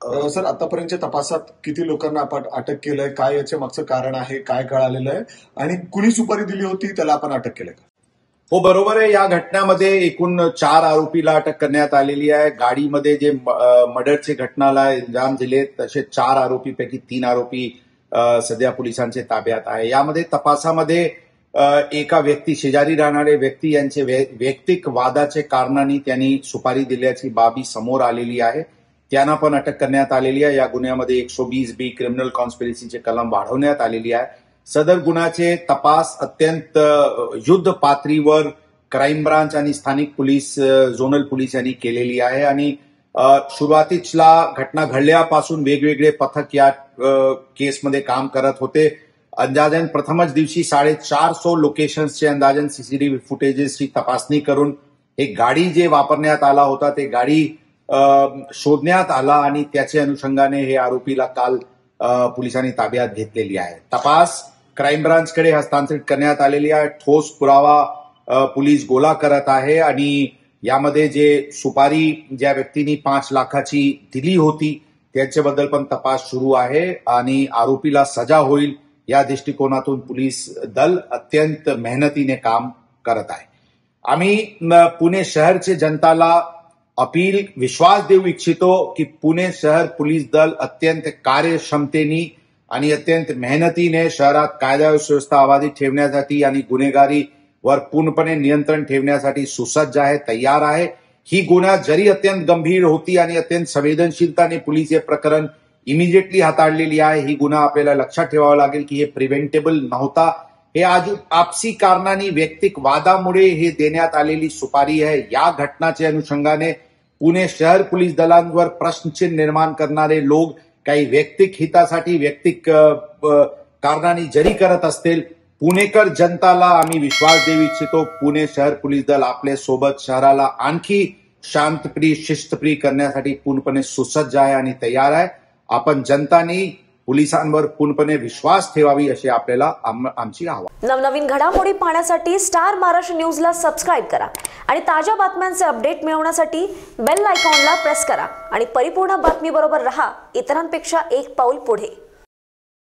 Sir, आतापर्यंतच्या तपासात किती लोकांना आपण अटक केलंय, काय याच्या मागचं कारण आहे, काय कळालेलं आहे आणि कुणी सुपारी दिली होती त्याला आपण अटक केलंय का? हो, बरोबर आहे. या घटनेमध्ये एकूण 4 आरोपीला अटक करण्यात आलेली आहे. गाडीमध्ये जे मर्डरचे घटनाला अंजाम दिले तसे 4 आरोपीपैकी 3 आरोपी सध्या पोलिसांच्या ताब्यात आहे. यामध्ये तपासामध्ये एका व्यक्ती, शेजारी राहणारे व्यक्ती यांचे वैयक्तिक वादाचे कारणांनी त्यांनी सुपारी दिल्याची बाबी समोर आलेली आहे. त्यांना पण अटक करण्यात आलेली आहे. या गुन्ह्यामध्ये 120B क्रिमिनल कॉन्स्पिरसीचे कलम वाढवण्यात आलेली आहे. सदर गुन्ह्याचे तपास अत्यंत युद्ध पातळीवर क्राईम ब्रांच आणि स्थानिक पोलीस, झोनल पोलीस यांनी केलेली आहे आणि सुरुवातीला घटना घडल्यापासून वेगवेगळे पथक या केसमध्ये काम करत होते. अंदाजन प्रथमच दिवशी 450 लोकेशन्सचे अंदाजन सीसीटीव्ही फुटेजेसची तपासणी करून एक गाडी जे वापरण्यात आला होता ते गाडी शोधण्यात आला आणि त्याच्या अनुषंगाने हे आरोपीला काल पोलिसांनी ताब्यात घेतलेली आहे. तपास क्राईम ब्रांचकडे हस्तांतरित करण्यात आलेली आहे. ठोस पुरावा पोलीस गोळा करत आहे आणि यामध्ये जे सुपारी ज्या व्यक्तींनी 5 लाखाची दिली होती त्याच्याबद्दल पण तपास सुरू आहे आणि आरोपीला सजा होईल या दृष्टिकोनातून पोलीस दल अत्यंत मेहनतीने काम करत आहे. आम्ही पुणे शहरचे जनताला अपील, विश्वास देऊ इच्छितो की पुणे शहर पोलीस दल अत्यंत कार्यक्षमतेने आणि अत्यंत मेहनतीने शहरात कायदा सुव्यवस्था अबाधित ठेवण्यासाठी आणि गुन्हेगारीवर पूर्णपणे नियंत्रण ठेवण्यासाठी सुसज्ज आहे, तयार आहे. ही गुन्हा जरी अत्यंत गंभीर होती आणि अत्यंत संवेदनशीलताने पोलीस हे प्रकरण इमिजिएटली हाताळलेली आहे, ही गुन्हा आपल्याला लक्षात ठेवावा लागेल की हे प्रिव्हेंटेबल नव्हता. हे आज आपसी कारणांनी, वैयक्तिक वादामुळे हे देण्यात आलेली सुपारी आहे. या घटनाच्या अनुषंगाने पुणे शहर पोलीस दलांवर प्रश्नचिन्ह निर्माण करणारे लोक काही वैयक्तिक हितासाठी, वैयक्तिक कारणांनी जरी करत असतील, पुणेकर जनताला आम्ही विश्वास देऊ इच्छितो, पुणे शहर पोलीस दल आपल्या सोबत शहराला आणखी शांतप्रिय, शिस्तप्रिय करण्यासाठी पूर्णपणे सुसज्ज आहे आणि तयार आहे. आपण जनतानी पोलिसांवर पूर्णपणे विश्वास ठेवावी अशी आपल्याला आमची आवाहन. नवनवीन घडामोडी पाहण्यासाठी स्टार महाराष्ट्र न्यूजला सबस्क्राईब करा आणि ताज्या बातम्यांचे अपडेट मिळवण्यासाठी बेल आयकॉनला प्रेस करा आणि परिपूर्ण बातमी बरोबर रहा, इतरांपेक्षा एक पाऊल पुढे.